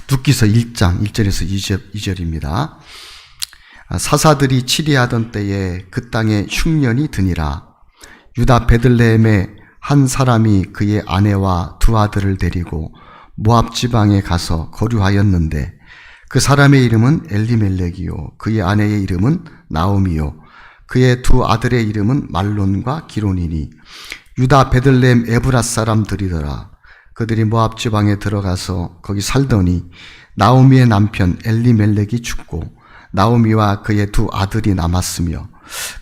룻기서 1장 1절에서 2절입니다. 사사들이 치리하던 때에 그 땅에 흉년이 드니라. 유다 베들레헴에 한 사람이 그의 아내와 두 아들을 데리고 모압 지방에 가서 거류하였는데 그 사람의 이름은 엘리멜렉이요 그의 아내의 이름은 나오미요 그의 두 아들의 이름은 말론과 기론이니 유다 베들레헴 에브라 사람들이더라. 그들이 모압 지방에 들어가서 거기 살더니 나오미의 남편 엘리멜렉이 죽고 나오미와 그의 두 아들이 남았으며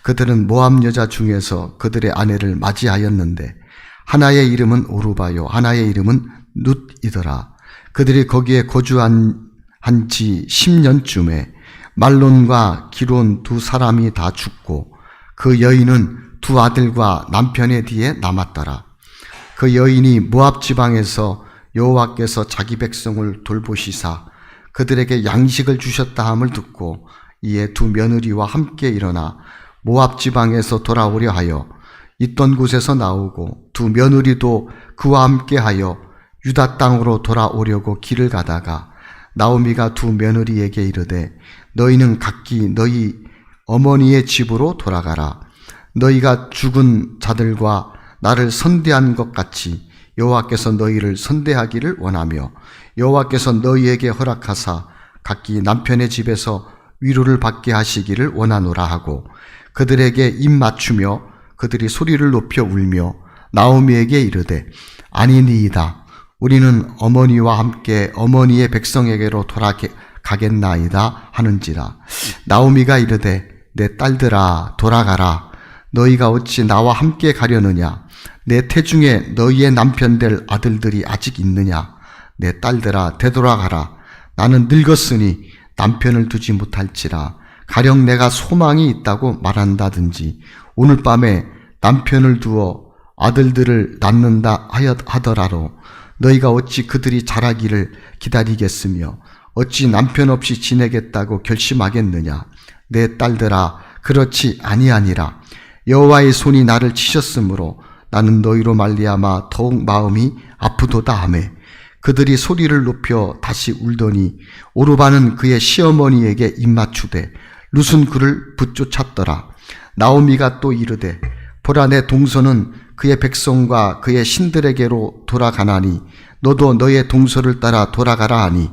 그들은 모압 여자 중에서 그들의 아내를 맞이하였는데 하나의 이름은 오르바요 하나의 이름은 룻이더라. 그들이 거기에 거주한 지 10년쯤에 말론과 기론 두 사람이 다 죽고 그 여인은 두 아들과 남편의 뒤에 남았더라. 그 여인이 모압 지방에서 여호와께서 자기 백성을 돌보시사 그들에게 양식을 주셨다 함을 듣고 이에 두 며느리와 함께 일어나 모압 지방에서 돌아오려 하여 있던 곳에서 나오고 두 며느리도 그와 함께 하여 유다 땅으로 돌아오려고 길을 가다가 나오미가 두 며느리에게 이르되 너희는 각기 너희 어머니의 집으로 돌아가라. 너희가 죽은 자들과 나를 선대한 것 같이 여호와께서 너희를 선대하기를 원하며 여호와께서 너희에게 허락하사 각기 남편의 집에서 위로를 받게 하시기를 원하노라 하고 그들에게 입 맞추며 그들이 소리를 높여 울며 나오미에게 이르되 아니니이다. 우리는 어머니와 함께 어머니의 백성에게로 돌아가겠나이다 하는지라. 나오미가 이르되 내 딸들아 돌아가라. 너희가 어찌 나와 함께 가려느냐. 내 태중에 너희의 남편 될 아들들이 아직 있느냐. 내 딸들아 되돌아가라. 나는 늙었으니 남편을 두지 못할지라. 가령 내가 소망이 있다고 말한다든지 오늘 밤에 남편을 두어 아들들을 낳는다 하더라도 너희가 어찌 그들이 자라기를 기다리겠으며 어찌 남편 없이 지내겠다고 결심하겠느냐. 내 딸들아 그렇지 아니하니라. 여호와의 손이 나를 치셨으므로 나는 너희로 말미암아 더욱 마음이 아프도다 하매 그들이 소리를 높여 다시 울더니 오르바는 그의 시어머니에게 입맞추되 룻은 그를 붙쫓았더라. 나오미가 또 이르되 보라 내 동서는 그의 백성과 그의 신들에게로 돌아가나니 너도 너의 동서를 따라 돌아가라 하니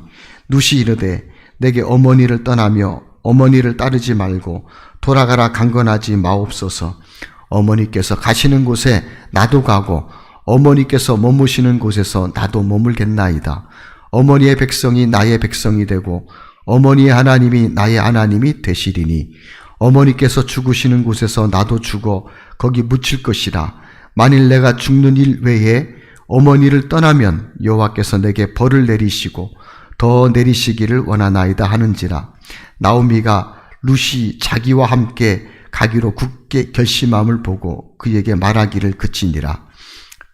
룻이 이르되 내게 어머니를 떠나며 어머니를 따르지 말고 돌아가라 강건하지 마옵소서. 어머니께서 가시는 곳에 나도 가고 어머니께서 머무시는 곳에서 나도 머물겠나이다. 어머니의 백성이 나의 백성이 되고 어머니의 하나님이 나의 하나님이 되시리니 어머니께서 죽으시는 곳에서 나도 죽어 거기 묻힐 것이라. 만일 내가 죽는 일 외에 어머니를 떠나면 여호와께서 내게 벌을 내리시고 더 내리시기를 원하나이다 하는지라. 나오미가 룻이 자기와 함께 가기로 굳게 결심함을 보고 그에게 말하기를 그치니라.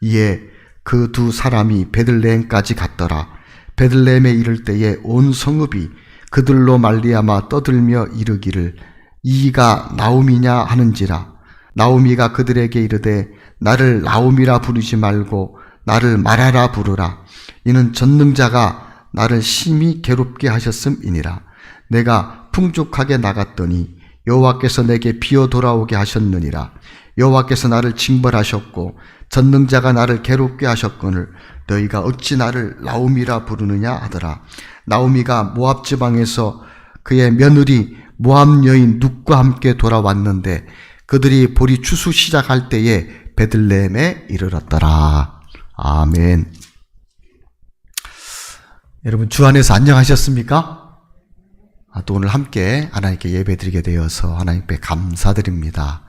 이에 그 두 사람이 베들레헴까지 갔더라. 베들레헴에 이를 때에 온 성읍이 그들로 말미암아 떠들며 이르기를 이가 나오미냐 하는지라. 나오미가 그들에게 이르되 나를 나오미라 부르지 말고 나를 마라라 부르라. 이는 전능자가 나를 심히 괴롭게 하셨음이니라. 내가 풍족하게 나갔더니 여호와께서 내게 비어 돌아오게 하셨느니라. 여호와께서 나를 징벌하셨고 전능자가 나를 괴롭게 하셨거늘 너희가 어찌 나를 나오미라 부르느냐 하더라. 나오미가 모압 지방에서 그의 며느리 모압 여인 룻과 함께 돌아왔는데 그들이 보리 추수 시작할 때에 베들레헴에 이르렀더라. 아멘. 여러분 주 안에서 안녕하셨습니까? 또 오늘 함께 하나님께 예배드리게 되어서 하나님께 감사드립니다.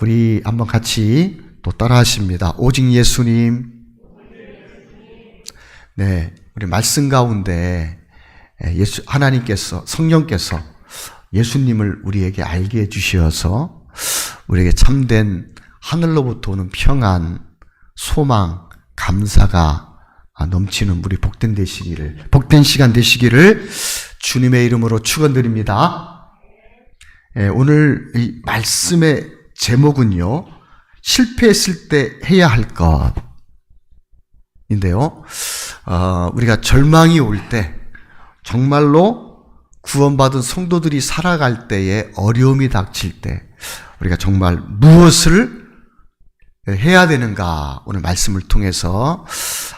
우리 한번 같이 또 따라하십니다. 오직 예수님. 네, 우리 말씀 가운데 하나님께서 성령께서 예수님을 우리에게 알게 해주셔서 우리에게 참된 하늘로부터 오는 평안, 소망, 감사가 넘치는 우리 복된 시간 되시기를 주님의 이름으로 축원드립니다. 오늘 이 말씀의 제목은요, 실패했을 때 해야 할 것인데요. 우리가 절망이 올 때, 정말로 구원받은 성도들이 살아갈 때에 어려움이 닥칠 때 우리가 정말 무엇을 해야 되는가 오늘 말씀을 통해서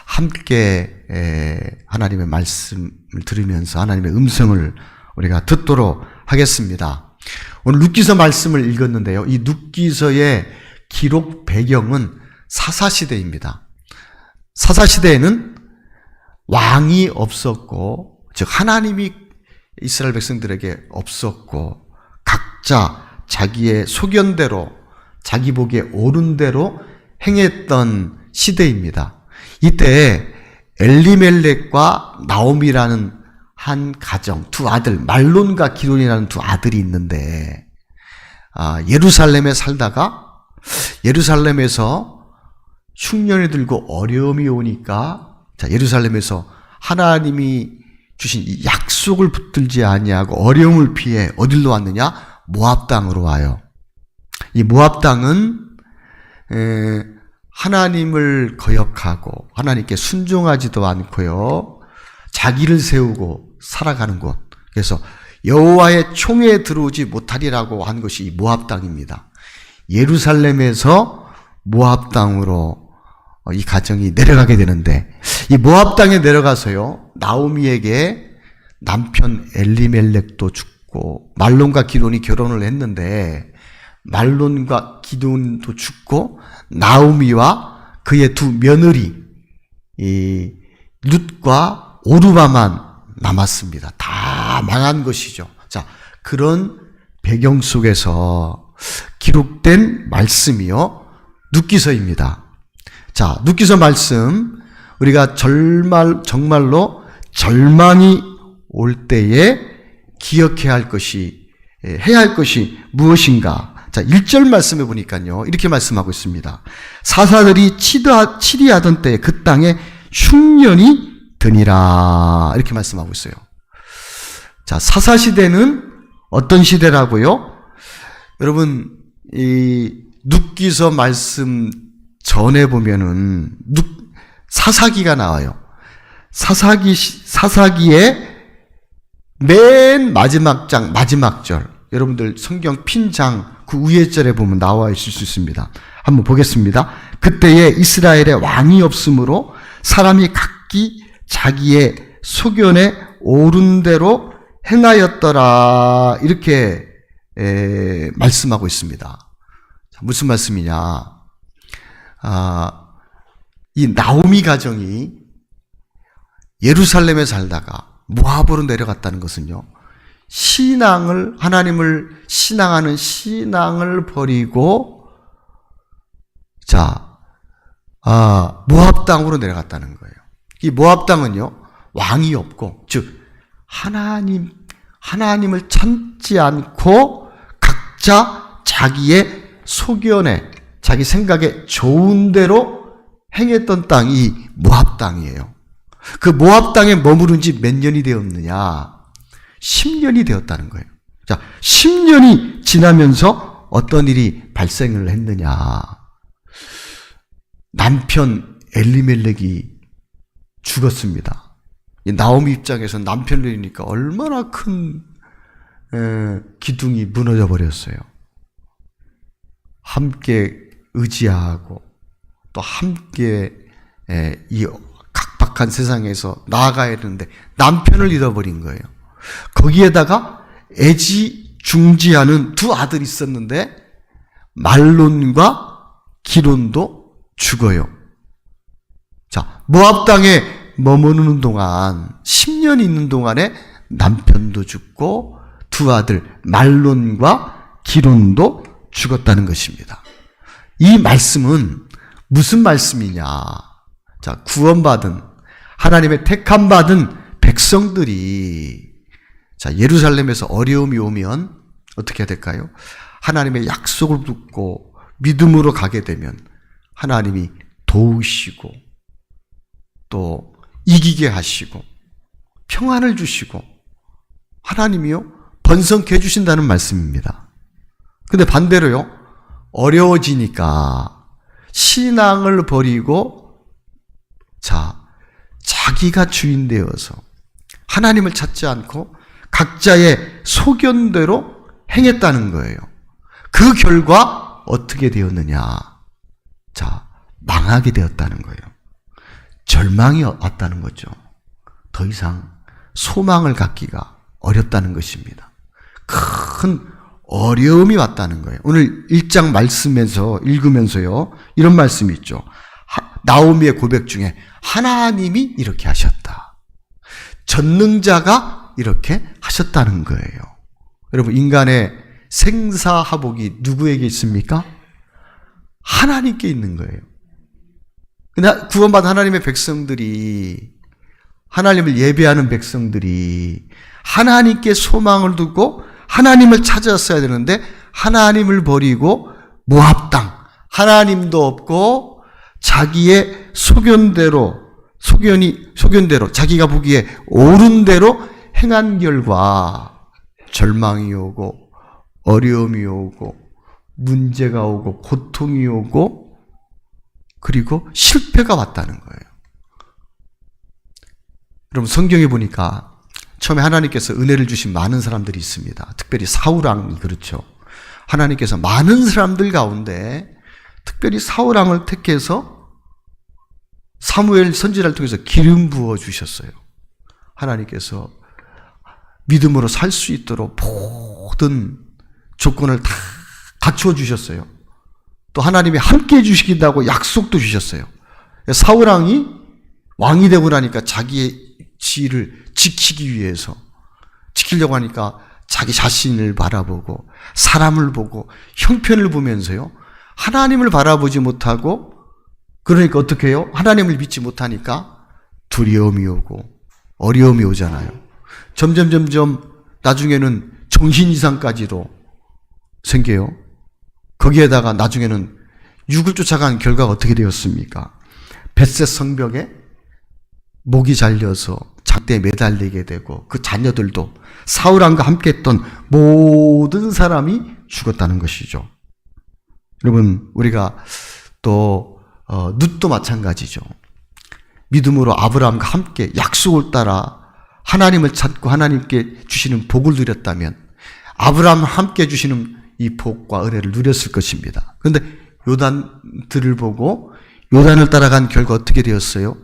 함께 하나님의 말씀을 들으면서 하나님의 음성을 우리가 듣도록 하겠습니다. 오늘 룻기서 말씀을 읽었는데요. 이 룻기서의 기록 배경은 사사시대입니다. 사사시대에는 왕이 없었고, 즉 하나님이 이스라엘 백성들에게 없었고, 각자 자기의 소견대로 자기 보기에 옳은 대로 행했던 시대입니다. 이때 엘리멜렉과 나오미라는 한 가정, 두 아들, 말론과 기돈이라는 두 아들이 있는데 예루살렘에 살다가 예루살렘에서 흉년이 들고 어려움이 오니까 예루살렘에서 하나님이 주신 이 약속을 붙들지 아니하고 어려움을 피해 어디로 왔느냐? 모압 땅으로 와요. 이 모압 땅은 하나님을 거역하고 하나님께 순종하지도 않고요. 자기를 세우고 살아가는 곳. 그래서 여호와의 총에 들어오지 못하리라고 한 것이 이 모압 땅입니다. 예루살렘에서 모압 땅으로 이 가정이 내려가게 되는데 이 모압 땅에 내려가서요. 나오미에게 남편 엘리멜렉도 죽고 말론과 기돈이 결혼을 했는데 말론과 기돈도 죽고 나오미와 그의 두 며느리 이 룻과 오르바만 남았습니다. 다 망한 것이죠. 자, 그런 배경 속에서 기록된 말씀이요. 룻기서입니다. 자, 룻기서 말씀 우리가 정말로 절망이 올 때에 기억해야 할 것이 해야 할 것이 무엇인가? 자, 1절 말씀해 보니까요. 이렇게 말씀하고 있습니다. 사사들이 치리하던 때에 그 땅에 흉년이 드니라. 이렇게 말씀하고 있어요. 자, 사사시대는 어떤 시대라고요? 여러분, 이 룻기서 말씀 전에 보면은 사사기가 나와요. 사사기의 맨 마지막 장, 마지막 절. 여러분들 성경 핀장 그 위에 절에 보면 나와 있을 수 있습니다. 한번 보겠습니다. 그때에 이스라엘에 왕이 없으므로 사람이 각기 자기의 소견에 옳은 대로 행하였더라. 이렇게 말씀하고 있습니다. 무슨 말씀이냐? 이 나오미 가정이 예루살렘에 살다가 모압으로 내려갔다는 것은요. 하나님을 신앙하는 신앙을 버리고 모압 땅으로 내려갔다는 거예요. 이 모압 땅은요. 왕이 없고 즉 하나님을 찾지 않고 각자 자기의 소견에 자기 생각에 좋은 대로 행했던 땅이 모압 땅이에요. 그 모압 땅에 머무른 지 몇 년이 되었느냐? 10년이 되었다는 거예요. 자, 10년이 지나면서 어떤 일이 발생을 했느냐? 남편 엘리멜렉이 죽었습니다. 나오미 입장에서 남편을 잃으니까 얼마나 큰 기둥이 무너져 버렸어요. 함께 의지하고 또 함께 이 각박한 세상에서 나아가야 되는데 남편을 잃어버린 거예요. 거기에다가 애지중지하는 두 아들이 있었는데 말론과 기론도 죽어요. 자, 모압 땅에 머무르는 동안 10년 있는 동안에 남편도 죽고 두 아들 말론과 기론도 죽었다는 것입니다. 이 말씀은 무슨 말씀이냐? 자, 구원받은 하나님의 택함 받은 백성들이 예루살렘에서 어려움이 오면 어떻게 해야 될까요? 하나님의 약속을 듣고 믿음으로 가게 되면 하나님이 도우시고 또 이기게 하시고 평안을 주시고 하나님이요 번성케 해주신다는 말씀입니다. 근데 반대로요 어려워지니까 신앙을 버리고 자기가 주인 되어서 하나님을 찾지 않고 각자의 소견대로 행했다는 거예요. 그 결과 어떻게 되었느냐? 자, 망하게 되었다는 거예요. 절망이 왔다는 거죠. 더 이상 소망을 갖기가 어렵다는 것입니다. 큰 어려움이 왔다는 거예요. 오늘 1장 말씀에서 읽으면서요, 이런 말씀이 있죠. 나오미의 고백 중에 하나님이 이렇게 하셨다. 전능자가 이렇게 하셨다는 거예요. 여러분, 인간의 생사하복이 누구에게 있습니까? 하나님께 있는 거예요. 근데 구원받은 하나님의 백성들이, 하나님을 예배하는 백성들이 하나님께 소망을 두고 하나님을 찾았어야 되는데 하나님을 버리고 모압 땅, 하나님도 없고 자기의 소견대로 자기가 보기에 옳은 대로 행한 결과 절망이 오고 어려움이 오고 문제가 오고 고통이 오고 그리고 실패가 왔다는 거예요. 여러분, 성경에 보니까 처음에 하나님께서 은혜를 주신 많은 사람들이 있습니다. 특별히 사울왕이 그렇죠. 하나님께서 많은 사람들 가운데 특별히 사울왕을 택해서 사무엘 선지자를 통해서 기름 부어 주셨어요. 하나님께서 믿음으로 살 수 있도록 모든 조건을 다 갖추어 주셨어요. 또 하나님이 함께 해주시긴다고 약속도 주셨어요. 사울왕이 왕이 되고 나니까 자기의 지위를 지키려고 하니까 자기 자신을 바라보고 사람을 보고 형편을 보면서요, 하나님을 바라보지 못하고, 그러니까 어떻게 해요? 하나님을 믿지 못하니까 두려움이 오고 어려움이 오잖아요. 점점 나중에는 정신 이상까지도 생겨요. 거기에다가 나중에는 육을 쫓아간 결과가 어떻게 되었습니까? 벳셋 성벽에 목이 잘려서 장대에 매달리게 되고 그 자녀들도 사울왕과 함께 했던 모든 사람이 죽었다는 것이죠. 여러분, 우리가 또 룻도 마찬가지죠. 믿음으로 아브라함과 함께 약속을 따라 하나님을 찾고 하나님께 주시는 복을 누렸다면 아브라함과 함께 주시는 이 복과 은혜를 누렸을 것입니다. 그런데 요단들을 보고 요단을 따라간 결과 어떻게 되었어요?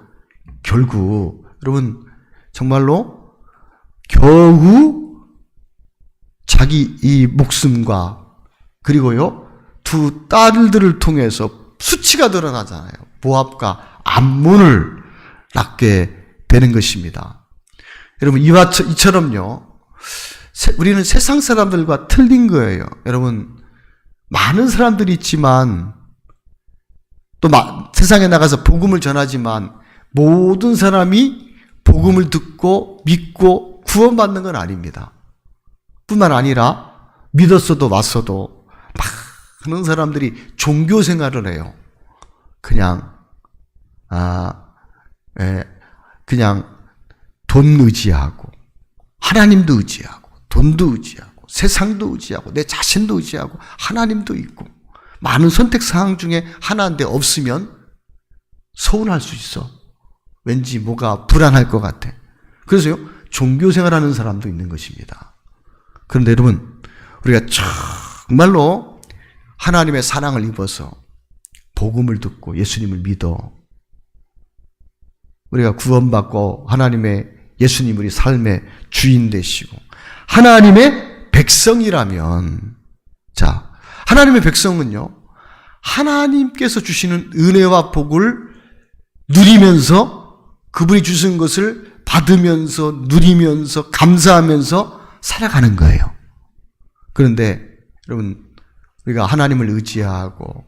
결국 여러분, 정말로 겨우 자기 이 목숨과 그리고요 두 딸들을 통해서 수치가 드러나잖아요. 모압과 암몬을 낳게 되는 것입니다. 여러분, 이처럼요, 우리는 세상 사람들과 틀린 거예요. 여러분, 많은 사람들이 있지만 또 세상에 나가서 복음을 전하지만 모든 사람이 복음을 듣고 믿고 구원받는 건 아닙니다. 뿐만 아니라 믿었어도 왔어도 많은 사람들이 종교 생활을 해요. 그냥 돈 의지하고 하나님도 의지하고 돈도 의지하고 세상도 의지하고 내 자신도 의지하고 하나님도 있고 많은 선택 사항 중에 하나인데 없으면 서운할 수 있어. 왠지 뭐가 불안할 것 같아. 그래서요, 종교 생활하는 사람도 있는 것입니다. 그런데 여러분, 우리가 정말로 하나님의 사랑을 입어서 복음을 듣고 예수님을 믿어 우리가 구원받고 하나님의 예수님 우리 삶의 주인 되시고 하나님의 백성이라면, 자, 하나님의 백성은요, 하나님께서 주시는 은혜와 복을 누리면서 그분이 주신 것을 받으면서 누리면서 감사하면서 살아가는 거예요. 그런데 여러분, 우리가 하나님을 의지하고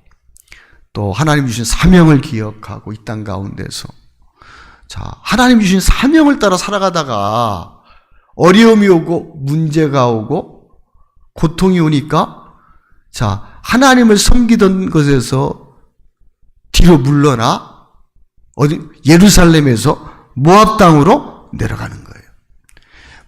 또 하나님 주신 사명을 기억하고 이 땅 가운데서, 자, 하나님 주신 사명을 따라 살아가다가 어려움이 오고 문제가 오고 고통이 오니까, 자, 하나님을 섬기던 것에서 뒤로 물러나 예루살렘에서 모압 땅으로 내려가는 거예요.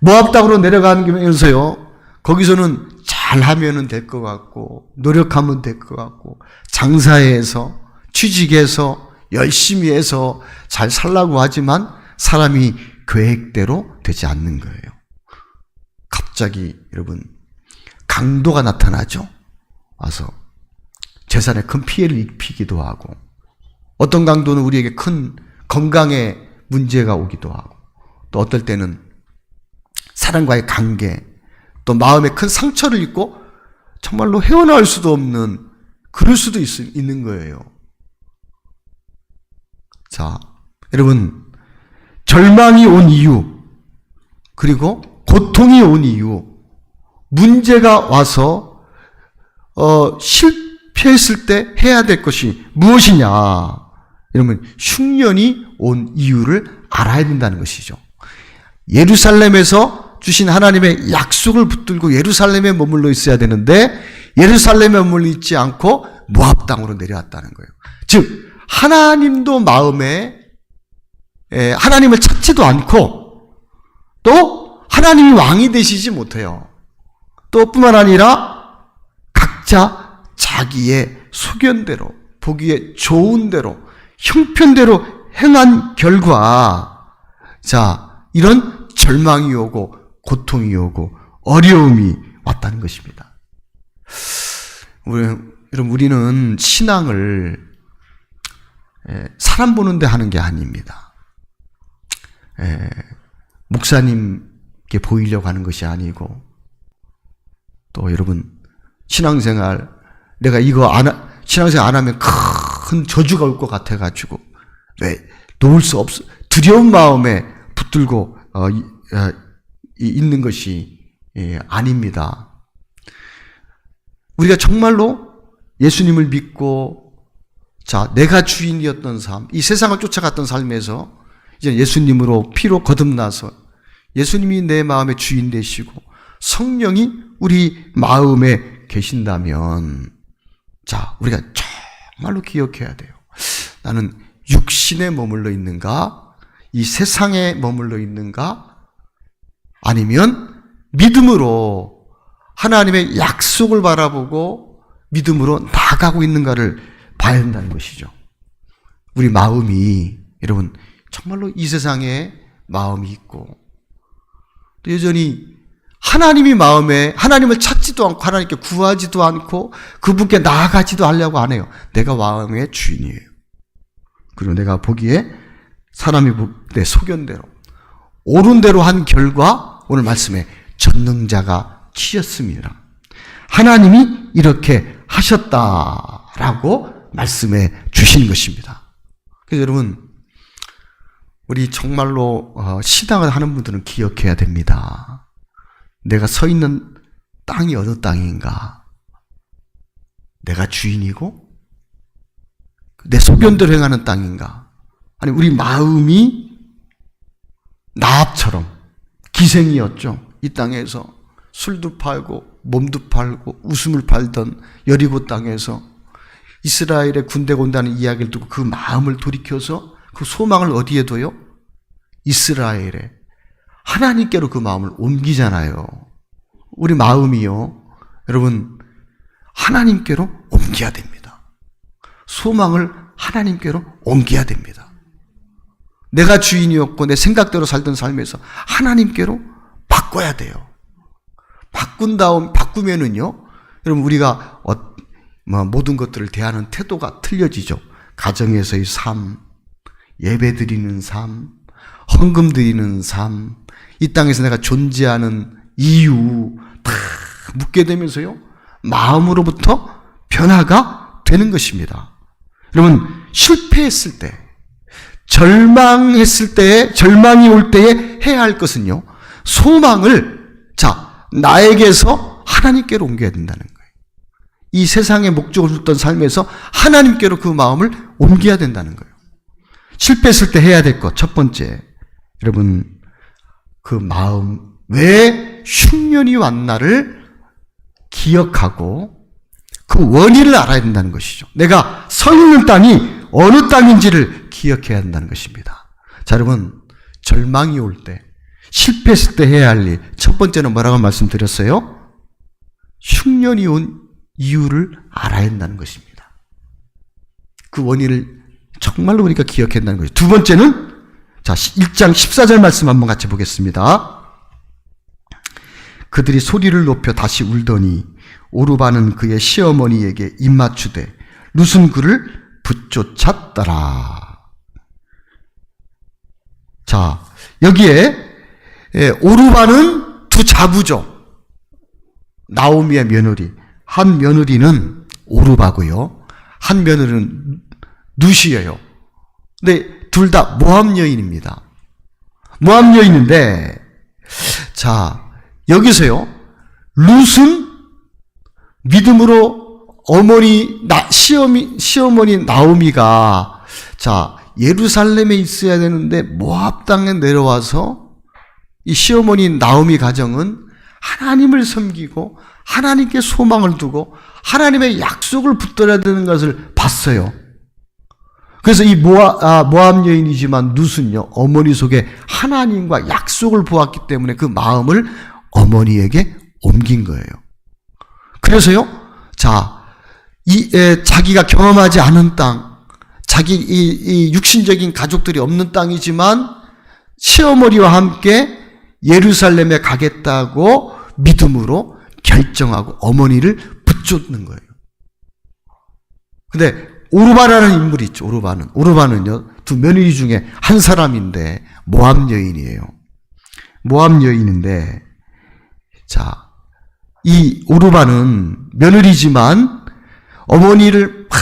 모압 땅으로 내려가면서요, 거기서는 잘하면 될 것 같고 노력하면 될 것 같고 장사해서 취직해서 열심히 해서 잘 살라고 하지만 사람이 계획대로 되지 않는 거예요. 갑자기 여러분 강도가 나타나죠. 와서 재산에 큰 피해를 입히기도 하고, 어떤 강도는 우리에게 큰 건강에 문제가 오기도 하고, 또 어떨 때는 사람과의 관계, 또 마음에 큰 상처를 입고 정말로 헤어나올 수도 없는, 그럴 수도 있는 거예요. 자, 여러분, 절망이 온 이유, 그리고 고통이 온 이유, 문제가 와서 실패했을 때 해야 될 것이 무엇이냐, 이러면 흉년이 온 이유를 알아야 된다는 것이죠. 예루살렘에서 주신 하나님의 약속을 붙들고 예루살렘에 머물러 있어야 되는데 예루살렘에 머물러 있지 않고 모압 땅으로 내려왔다는 거예요. 즉 하나님도 마음에 하나님을 찾지도 않고 또 하나님이 왕이 되시지 못해요. 또 뿐만 아니라 각자 자기의 소견대로, 보기에 좋은 대로, 형편대로 행한 결과, 자, 이런 절망이 오고 고통이 오고 어려움이 왔다는 것입니다. 여러분, 우리는 신앙을 사람 보는 데 하는 게 아닙니다. 목사님께 보이려고 하는 것이 아니고, 또 여러분, 신앙생활, 내가 이거 신앙생활 안 하면 큰 저주가 올 것 같아가지고, 놓을 수 없어, 두려운 마음에 붙들고 있는 것이 아닙니다. 우리가 정말로 예수님을 믿고, 자, 내가 주인이었던 삶, 이 세상을 쫓아갔던 삶에서 이제 예수님으로 피로 거듭나서 예수님이 내 마음의 주인 되시고 성령이 우리 마음에 계신다면, 자, 우리가 정말로 기억해야 돼요. 나는 육신에 머물러 있는가? 이 세상에 머물러 있는가? 아니면 믿음으로 하나님의 약속을 바라보고 믿음으로 나아가고 있는가를 봐야 한다는 것이죠. 우리 마음이, 여러분, 정말로 이 세상에 마음이 있고, 또 여전히 하나님이 마음에 하나님을 찾지도 않고 하나님께 구하지도 않고 그분께 나아가지도 않으려고 안 해요. 내가 마음의 주인이에요. 그리고 내가 보기에 사람이 내 소견대로 옳은 대로 한 결과 오늘 말씀에 전능자가 치였습니다. 하나님이 이렇게 하셨다라고 말씀해 주신 것입니다. 그래서 여러분, 우리 정말로 신앙을 하는 분들은 기억해야 됩니다. 내가 서 있는 땅이 어느 땅인가? 내가 주인이고 내 소견대로 행하는 땅인가? 아니, 우리 마음이 나합처럼 기생이었죠. 이 땅에서 술도 팔고 몸도 팔고 웃음을 팔던 여리고 땅에서 이스라엘의 군대가 온다는 이야기를 듣고 그 마음을 돌이켜서 그 소망을 어디에 둬요? 이스라엘에, 하나님께로 그 마음을 옮기잖아요. 우리 마음이요, 여러분, 하나님께로 옮겨야 됩니다. 소망을 하나님께로 옮겨야 됩니다. 내가 주인이었고 내 생각대로 살던 삶에서 하나님께로 바꿔야 돼요. 바꾸면은요, 여러분, 우리가 모든 것들을 대하는 태도가 틀려지죠. 가정에서의 삶, 예배 드리는 삶, 헌금 드리는 삶, 이 땅에서 내가 존재하는 이유 다 묻게 되면서요, 마음으로부터 변화가 되는 것입니다. 여러분, 실패했을 때, 절망했을 때에, 절망이 올 때에 해야 할 것은요, 소망을, 자, 나에게서 하나님께로 옮겨야 된다는 거예요. 이 세상의 목적을 줬던 삶에서 하나님께로 그 마음을 옮겨야 된다는 거예요. 실패했을 때 해야 될 것, 첫 번째, 여러분, 그 마음, 왜 흉년이 왔나를 기억하고 그 원인을 알아야 된다는 것이죠. 내가 서 있는 땅이 어느 땅인지를 기억해야 한다는 것입니다. 자, 여러분, 절망이 올 때, 실패했을 때 해야 할 일, 첫 번째는 뭐라고 말씀드렸어요? 흉년이 온 이유를 알아야 한다는 것입니다. 그 원인을 정말로 우리가 기억해야 한다는 것이죠. 두 번째는, 자, 1장 14절 말씀 한번 같이 보겠습니다. 그들이 소리를 높여 다시 울더니 오르바는 그의 시어머니에게 입맞추되 룻은 그를 붙쫓았더라. 자, 여기에 오르바는 두 자부죠. 나오미의 며느리. 한 며느리는 오르바고요. 한 며느리는 룻이에요. 근데 둘 다 모압 여인입니다. 모압 여인인데, 자, 여기서요, 룻은 믿음으로 시어머니 나오미가, 자, 예루살렘에 있어야 되는데 모압 땅에 내려와서 이 시어머니 나오미 가정은 하나님을 섬기고 하나님께 소망을 두고 하나님의 약속을 붙들어야 되는 것을 봤어요. 그래서 이 모압 여인이지만 룻은요, 어머니 속에 하나님과 약속을 보았기 때문에 그 마음을 어머니에게 옮긴 거예요. 그래서요, 자, 자기가 경험하지 않은 땅, 자기 이 육신적인 가족들이 없는 땅이지만 시어머니와 함께 예루살렘에 가겠다고 믿음으로 결정하고 어머니를 붙잡는 거예요. 근데 오르바라는 인물이 있죠. 오르바는요, 두 며느리 중에 한 사람인데 모압 여인이에요. 모압 여인인데, 자, 이 오르바는 며느리지만 어머니를 막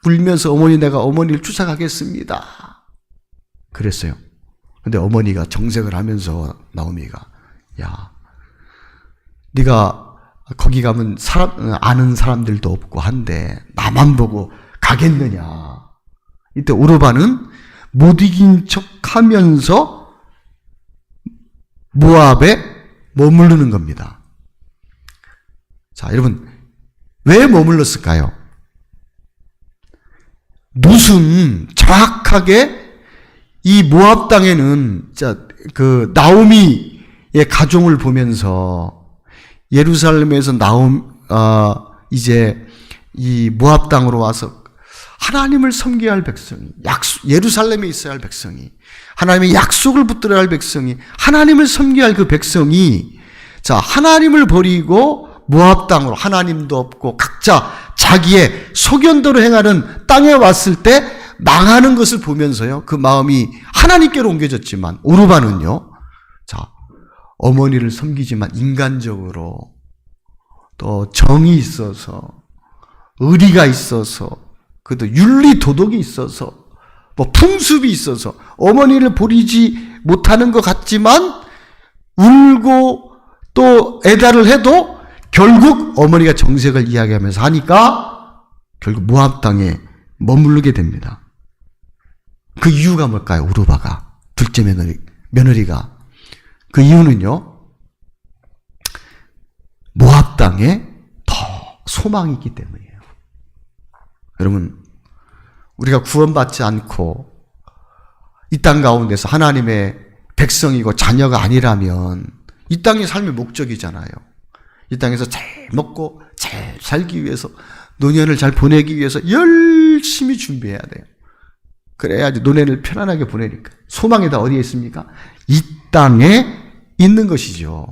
울면서 내가 어머니를 쫓아가겠습니다. 그랬어요. 근데 어머니가 정색을 하면서 나오미가, 야, 네가 거기 가면 아는 사람들도 없고 한데 나만 보고 가겠느냐. 이때 오르바는 못 이긴 척 하면서 모압에 머무르는 겁니다. 자, 여러분, 왜 머물렀을까요? 룻은 정확하게 이 모압 땅에는 그 나오미의 가정을 보면서 예루살렘에서 이제 이 모압 땅으로 와서 하나님을 섬겨야 할 백성이, 예루살렘에 있어야 할 백성이, 하나님의 약속을 붙들어야 할 백성이, 하나님을 섬겨야 할 그 백성이, 자, 하나님을 버리고 모압 땅으로, 하나님도 없고 각자 자기의 소견대로 행하는 땅에 왔을 때 망하는 것을 보면서요, 그 마음이 하나님께로 옮겨졌지만, 오르바는요, 자, 어머니를 섬기지만 인간적으로 또 정이 있어서, 의리가 있어서, 그래도 윤리 도덕이 있어서, 뭐 풍습이 있어서 어머니를 버리지 못하는 것 같지만 울고 또 애달을 해도 결국 어머니가 정색을 이야기하면서 하니까 결국 모압 땅에 머무르게 됩니다. 그 이유가 뭘까요? 오르바가, 둘째 며느리가. 그 이유는요, 모압 땅에 더 소망이 있기 때문이에요. 여러분, 우리가 구원받지 않고 이 땅 가운데서 하나님의 백성이고 자녀가 아니라면 이 땅의 삶의 목적이잖아요. 이 땅에서 잘 먹고 잘 살기 위해서, 노년을 잘 보내기 위해서 열심히 준비해야 돼요. 그래야지 노년을 편안하게 보내니까. 소망이 다 어디에 있습니까? 이 땅에 있는 것이죠.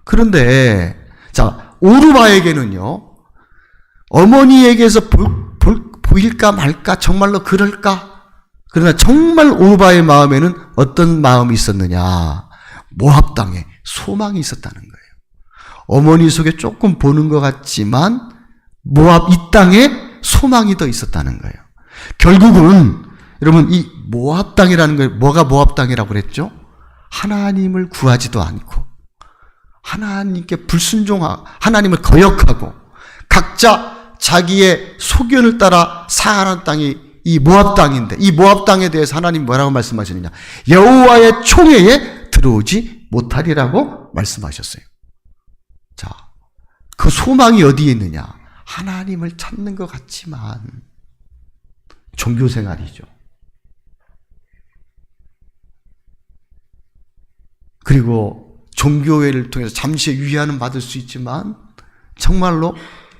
그런데 자, 오르바에게는요, 어머니에게서 보일까 말까, 정말로 그럴까? 그러나 정말 오르바의 마음에는 어떤 마음이 있었느냐? 모압 땅에 소망이 있었다는 거예요. 어머니 속에 조금 보는 것 같지만 모압 이 땅에 소망이 더 있었다는 거예요. 결국은 여러분, 이 모압 땅이라는 거, 뭐가 모압 땅이라고 그랬죠? 하나님을 구하지도 않고 하나님께 불순종하고 하나님을 거역하고 각자 자기의 소견을 따라 살아가는 땅이 이 모압 땅인데, 이 모압 땅에 대해서 하나님 뭐라고 말씀하시느냐? 여호와의 총회에 들어오지 못하리라고 말씀하셨어요. 자, 그 소망이 어디에 있느냐? 하나님을 찾는 것 같지만 종교생활이죠. 그리고 종교회를 통해서 잠시의 위안은 받을 수 있지만 정말로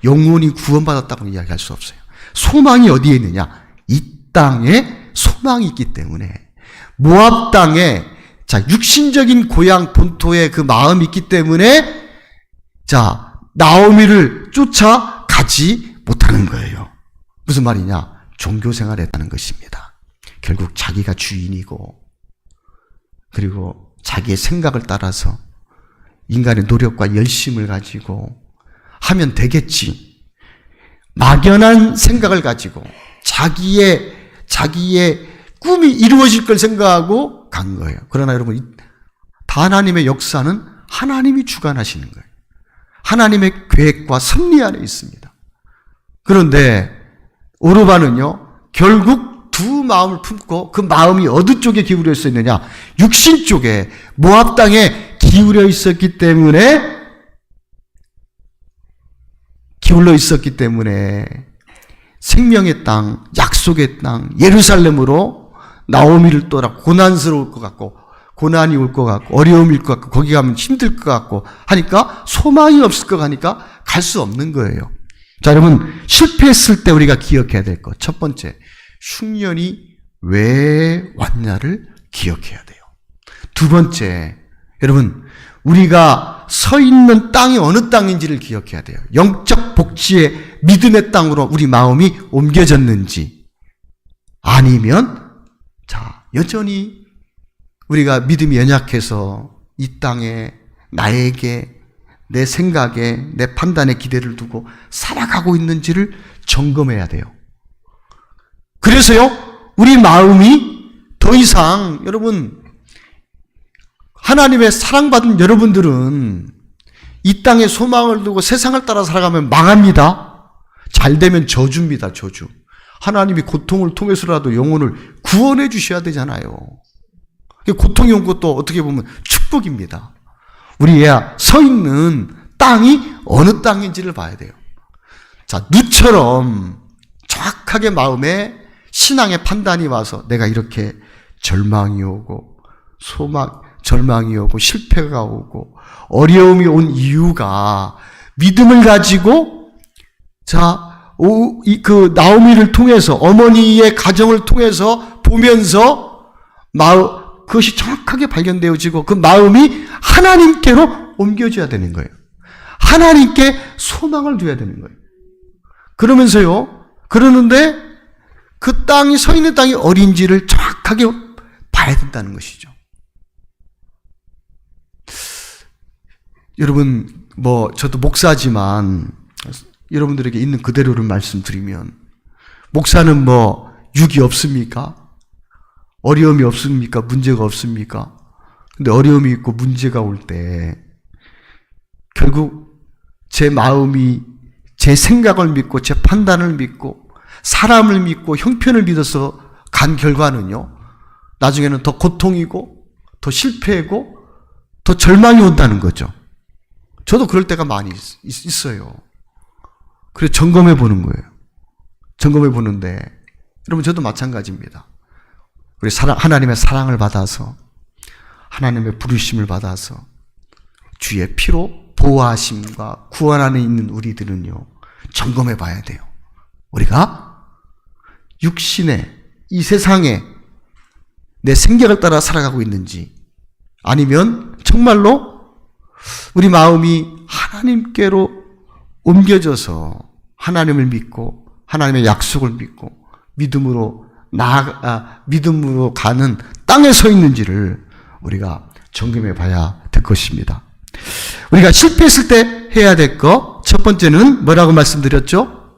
영원히 구원받았다고 이야기할 수 없어요. 소망이 어디에 있느냐? 이 땅에 소망이 있기 때문에 모압 땅에 자, 육신적인 고향 본토에 그 마음이 있기 때문에 자, 나오미를 쫓아가지 못하는 거예요. 무슨 말이냐? 종교 생활을 했다는 것입니다. 결국 자기가 주인이고 그리고 자기의 생각을 따라서 인간의 노력과 열심을 가지고 하면 되겠지. 막연한 생각을 가지고 자기의 꿈이 이루어질 걸 생각하고 간 거예요. 그러나 여러분, 하나님의 역사는 하나님이 주관하시는 거예요. 하나님의 계획과 섭리 안에 있습니다. 그런데 오르바는요, 결국 두 마음을 품고 그 마음이 어느 쪽에 기울여 있었느냐? 육신 쪽에, 모압 땅에 기울여 있었기 때문에 생명의 땅, 약속의 땅, 예루살렘으로 나오미를 떠나 고난스러울 것 같고, 고난이 올 것 같고, 어려움일 것 같고, 거기 가면 힘들 것 같고 하니까 소망이 없을 것 같으니까 갈 수 없는 거예요. 자, 여러분, 실패했을 때 우리가 기억해야 될 것. 첫 번째, 흉년이 왜 왔냐를 기억해야 돼요. 두 번째, 여러분, 우리가 서 있는 땅이 어느 땅인지를 기억해야 돼요. 영적 복지의 믿음의 땅으로 우리 마음이 옮겨졌는지, 아니면 자, 여전히 우리가 믿음이 연약해서 이 땅에 나에게, 내 생각에, 내 판단에 기대를 두고 살아가고 있는지를 점검해야 돼요. 그래서요, 우리 마음이 더 이상, 여러분, 하나님의 사랑받은 여러분들은 이 땅에 소망을 두고 세상을 따라 살아가면 망합니다. 잘 되면 저주입니다, 저주. 하나님이 고통을 통해서라도 영혼을 구원해 주셔야 되잖아요. 고통이 온 것도 어떻게 보면 축복입니다. 우리야 서 있는 땅이 어느 땅인지를 봐야 돼요. 자, 누처럼 정확하게 마음에 신앙의 판단이 와서 내가 이렇게 절망이 오고 절망이 오고 실패가 오고 어려움이 온 이유가 미듬을 가지고 자, 그 나오미를 통해서 어머니의 가정을 통해서 보면서 그것이 정확하게 발견되어지고 그 마음이 하나님께로 옮겨져야 되는 거예요. 하나님께 소망을 둬야 되는 거예요. 그러는데 그 땅이 서 있는 땅이 어딘지를 정확하게 봐야 된다는 것이죠. 여러분, 저도 목사지만 여러분들에게 있는 그대로를 말씀드리면, 목사는 육이 없습니까? 어려움이 없습니까? 문제가 없습니까? 근데 어려움이 있고 문제가 올 때 결국 제 마음이 제 생각을 믿고 제 판단을 믿고 사람을 믿고 형편을 믿어서 간 결과는요, 나중에는 더 고통이고 더 실패고 더 절망이 온다는 거죠. 저도 그럴 때가 많이 있어요. 그래서 점검해 보는 거예요. 점검해 보는데 여러분, 저도 마찬가지입니다. 우리 하나님의 사랑을 받아서, 하나님의 부르심을 받아서 주의 피로 보호하심과 구원 안에 있는 우리들은요, 점검해 봐야 돼요. 우리가 육신에, 이 세상에 내 생각을 따라 살아가고 있는지, 아니면 정말로 우리 마음이 하나님께로 옮겨져서 하나님을 믿고 하나님의 약속을 믿고 믿음으로 가는 땅에 서 있는지를 우리가 점검해 봐야 될 것입니다. 우리가 실패했을 때 해야 될 것, 첫 번째는 뭐라고 말씀드렸죠?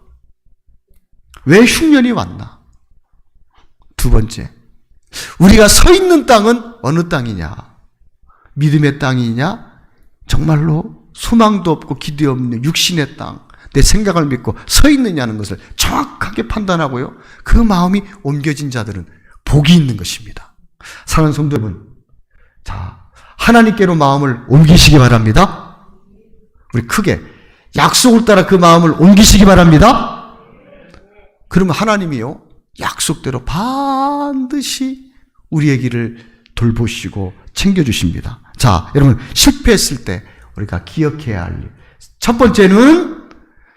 왜 흉년이 왔나? 두 번째, 우리가 서 있는 땅은 어느 땅이냐? 믿음의 땅이냐? 정말로 소망도 없고 기대 없는 육신의 땅, 내 생각을 믿고 서 있느냐는 것을 정확하게 판단하고요, 그 마음이 옮겨진 자들은 복이 있는 것입니다. 사랑하는 성도 여러분, 자, 하나님께로 마음을 옮기시기 바랍니다. 우리 크게 약속을 따라 그 마음을 옮기시기 바랍니다. 그러면 하나님이요, 약속대로 반드시 우리의 길을 돌보시고 챙겨주십니다. 자, 여러분, 실패했을 때 우리가 기억해야 할 일. 첫 번째는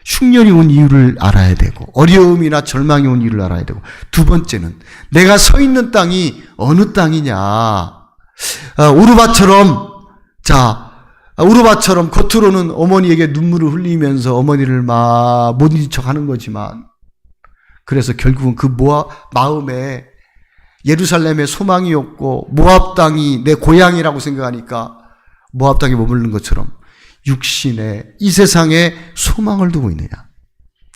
흉년이 온 이유를 알아야 되고, 어려움이나 절망이 온 이유를 알아야 되고, 두 번째는 내가 서 있는 땅이 어느 땅이냐. 우르바처럼 겉으로는 어머니에게 눈물을 흘리면서 어머니를 막 못 잊은 척 하는 거지만, 그래서 결국은 그 마음에 예루살렘에 소망이 없고 모압 땅이 내 고향이라고 생각하니까 모압 땅에 머무르는 것처럼 육신에 이 세상에 소망을 두고 있느냐.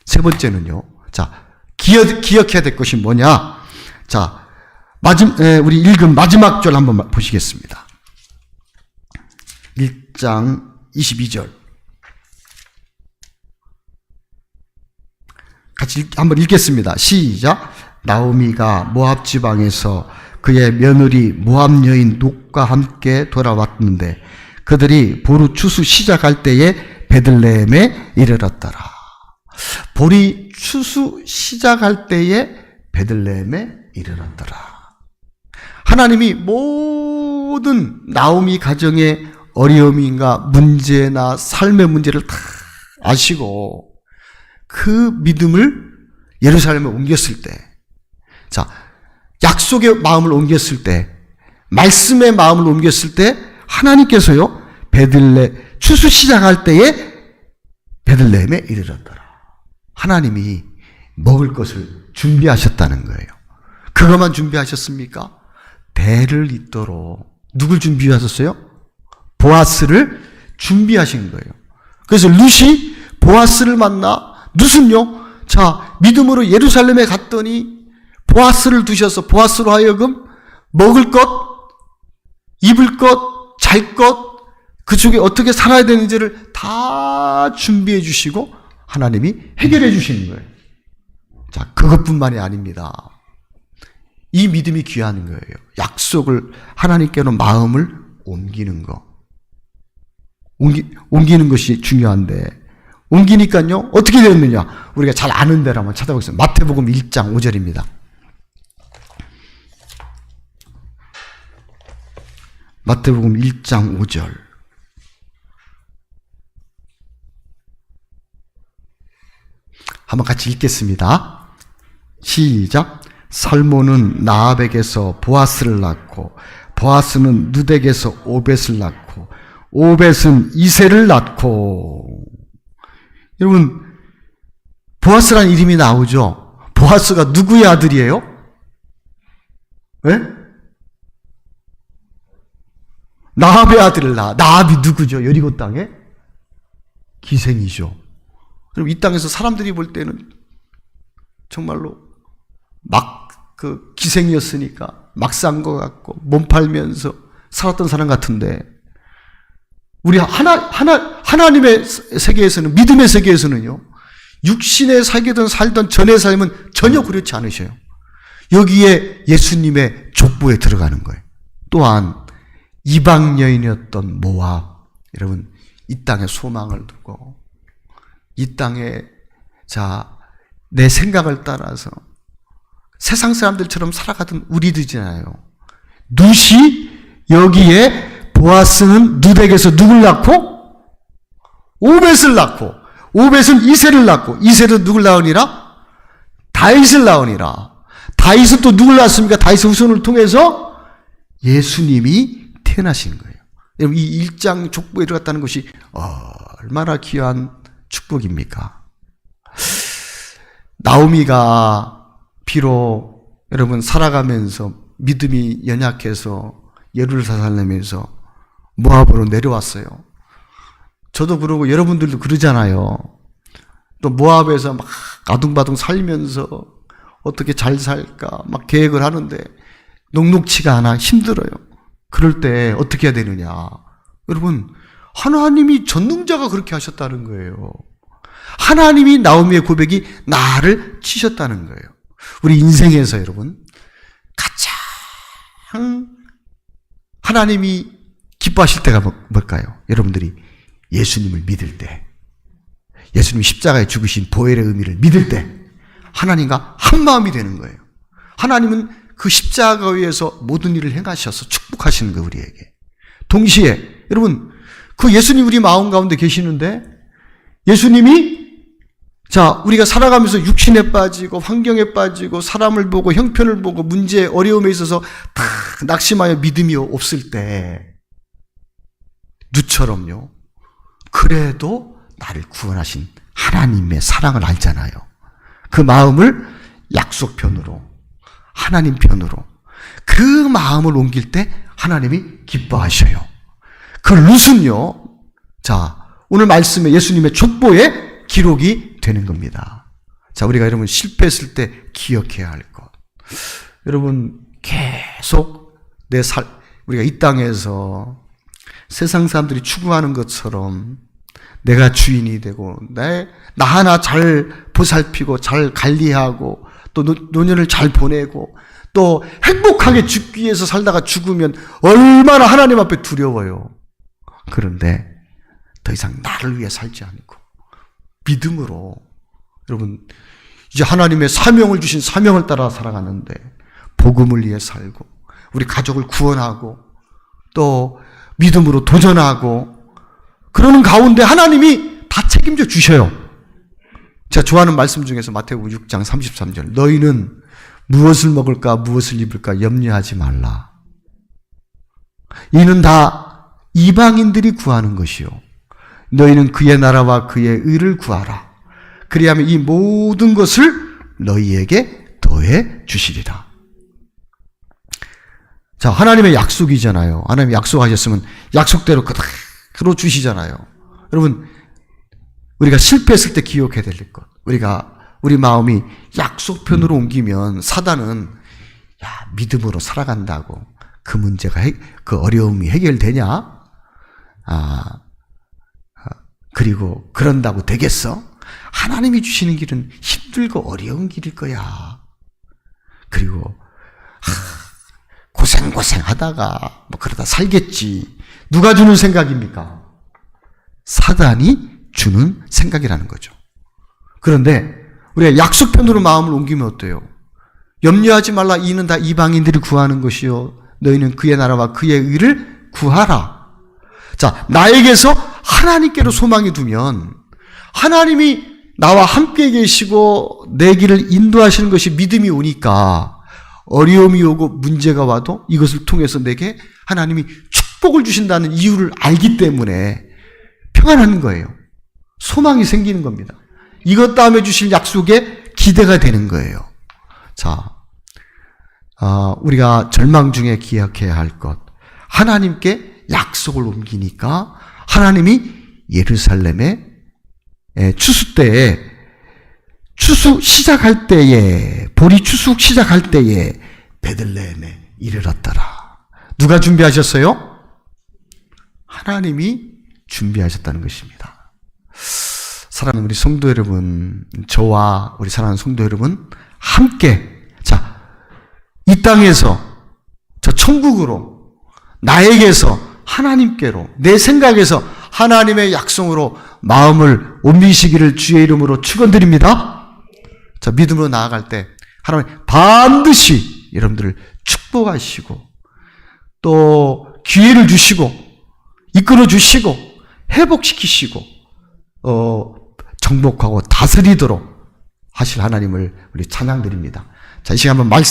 세 번째는요. 자, 기억해야 될 것이 뭐냐. 자, 우리 읽은 마지막 절 한번 보시겠습니다. 1장 22절. 같이 한번 읽겠습니다. 시작. 나오미가 모압 지방에서 그의 며느리 모압 여인 룻과 함께 돌아왔는데 그들이 보루 추수 시작할 때에 베들레헴에 이르렀더라. 보리 추수 시작할 때에 베들레헴에 이르렀더라. 하나님이 모든 나오미 가정의 어려움인가 문제나 삶의 문제를 다 아시고 그 믿음을 예루살렘에 옮겼을 때, 자, 약속의 마음을 옮겼을 때, 말씀의 마음을 옮겼을 때 하나님께서요, 추수 시작할 때에 베들레헴에 이르렀더라. 하나님이 먹을 것을 준비하셨다는 거예요. 그것만 준비하셨습니까? 배를 잇도록 누굴 준비하셨어요? 보아스를 준비하신 거예요. 그래서 룻이 보아스를 만나, 룻은요, 자, 믿음으로 예루살렘에 갔더니 보아스를 두셔서 보아스로 하여금 먹을 것, 입을 것, 잘 것, 그쪽에 어떻게 살아야 되는지를 다 준비해 주시고 하나님이 해결해 주시는 거예요. 자, 그것뿐만이 아닙니다. 이 믿음이 귀한 거예요. 약속을 하나님께로 마음을 옮기는 거. 옮기는 것이 중요한데, 옮기니까요, 어떻게 되었느냐? 우리가 잘 아는 대로 한번 찾아보겠습니다. 마태복음 1장 5절입니다. 마태복음 1장 5절. 한번 같이 읽겠습니다. 시작. 살모는 나압에게서 보아스를 낳고, 보아스는 룻에게서 오벳을 낳고, 오벳은 이새를 낳고. 여러분, 보아스라는 이름이 나오죠? 보아스가 누구의 아들이에요? 네? 나압의 아들을 낳아. 나압이 누구죠? 여리고 땅에? 기생이죠. 그럼 이 땅에서 사람들이 볼 때는 정말로 기생이었으니까 막 산 것 같고 몸 팔면서 살았던 사람 같은데, 우리 하나님의 세계에서는, 믿음의 세계에서는요, 육신의 살던 전의 삶은 전혀 그렇지 않으셔요. 여기에 예수님의 족보에 들어가는 거예요. 또한 이방 여인이었던 모압, 여러분, 이 땅에 소망을 두고 이 땅에, 자, 내 생각을 따라서 세상 사람들처럼 살아가던 우리들이잖아요. 룻이 여기에, 보아스는 룻에게서 누굴 낳고? 오벳을 낳고, 오벳은 이새를 낳고, 이새는 누굴 낳으니라? 다윗을 낳으니라. 다윗은 또 누굴 낳았습니까? 다윗의 후손을 통해서 예수님이 태어나신 거예요. 여러분, 이 일장 족보에 들어갔다는 것이 얼마나 귀한 축복입니까? 나오미가 비록 여러분 살아가면서 믿음이 연약해서 예루살렘에서 모압으로 내려왔어요. 저도 그러고 여러분들도 그러잖아요. 또 모압에서 막 아둥바둥 살면서 어떻게 잘 살까 막 계획을 하는데 녹록치가 않아, 힘들어요. 그럴 때 어떻게 해야 되느냐? 여러분, 하나님이 전능자가 그렇게 하셨다는 거예요. 하나님이 나오미의 고백이 나를 치셨다는 거예요. 우리 인생에서 여러분, 가장 하나님이 기뻐하실 때가 뭘까요? 여러분들이 예수님을 믿을 때, 예수님이 십자가에 죽으신 보혈의 의미를 믿을 때 하나님과 한 마음이 되는 거예요. 하나님은 그 십자가 위에서 모든 일을 행하셔서 축복하시는 거예요, 우리에게. 동시에 여러분, 그 예수님 우리 마음 가운데 계시는데 예수님이 자, 우리가 살아가면서 육신에 빠지고 환경에 빠지고 사람을 보고 형편을 보고 문제, 어려움에 있어서 다 낙심하여 믿음이 없을 때 누처럼요. 그래도 나를 구원하신 하나님의 사랑을 알잖아요. 그 마음을 약속 편으로, 하나님 편으로 그 마음을 옮길 때 하나님이 기뻐하셔요. 그 룻은요. 자, 오늘 말씀에 예수님의 족보에 기록이 되는 겁니다. 자, 우리가 여러분 실패했을 때 기억해야 할 것. 여러분 계속 우리가 이 땅에서 세상 사람들이 추구하는 것처럼 내가 주인이 되고 나 하나 잘 보살피고 잘 관리하고 또 노년을 잘 보내고 또 행복하게 죽기 위해서 살다가 죽으면 얼마나 하나님 앞에 두려워요. 그런데 더 이상 나를 위해 살지 않고 믿음으로 여러분 이제 하나님의 사명을 주신 사명을 따라 살아가는데 복음을 위해 살고 우리 가족을 구원하고 또 믿음으로 도전하고 그러는 가운데 하나님이 다 책임져 주셔요. 제가 좋아하는 말씀 중에서 마태복음 6장 33절 너희는 무엇을 먹을까 무엇을 입을까 염려하지 말라. 이는 다 이방인들이 구하는 것이요 너희는 그의 나라와 그의 의를 구하라. 그리하면 이 모든 것을 너희에게 더해 주시리라. 자, 하나님의 약속이잖아요. 하나님이 약속하셨으면 약속대로 그대로 주시잖아요. 여러분, 우리가 실패했을 때 기억해야 될 것. 우리 마음이 약속편으로 옮기면 사단은 믿음으로 살아간다고 그 문제가 그 어려움이 해결되냐? 그리고 그런다고 되겠어? 하나님이 주시는 길은 힘들고 어려운 길일 거야. 그리고 고생 하다가 그러다 살겠지. 누가 주는 생각입니까? 사단이 주는 생각이라는 거죠. 그런데 우리가 약속편으로 마음을 옮기면 어때요? 염려하지 말라. 이는 다 이방인들이 구하는 것이요 너희는 그의 나라와 그의 의를 구하라. 자, 나에게서 하나님께로 소망이 두면 하나님이 나와 함께 계시고 내 길을 인도하시는 것이 믿음이 오니까 어려움이 오고 문제가 와도 이것을 통해서 내게 하나님이 축복을 주신다는 이유를 알기 때문에 평안한 거예요. 소망이 생기는 겁니다. 이것 다음에 주실 약속에 기대가 되는 거예요. 자, 우리가 절망 중에 기억해야 할 것. 하나님께 약속을 옮기니까 하나님이 예루살렘에 추수 때에 보리 추수 시작할 때에 베들레헴에 이르렀더라. 누가 준비하셨어요? 하나님이 준비하셨다는 것입니다. 사랑하는 우리 성도 여러분, 저와 우리 사랑하는 성도 여러분 함께 이 땅에서 저 천국으로 나에게서 하나님께로 내 생각에서 하나님의 약속으로 마음을 옮기시기를 주의 이름으로 축원드립니다. 자, 믿음으로 나아갈 때 하나님 반드시 여러분들을 축복하시고 또 기회를 주시고 이끌어 주시고 회복시키시고 정복하고 다스리도록 하실 하나님을 우리 찬양드립니다. 자, 이 시간 한번 말씀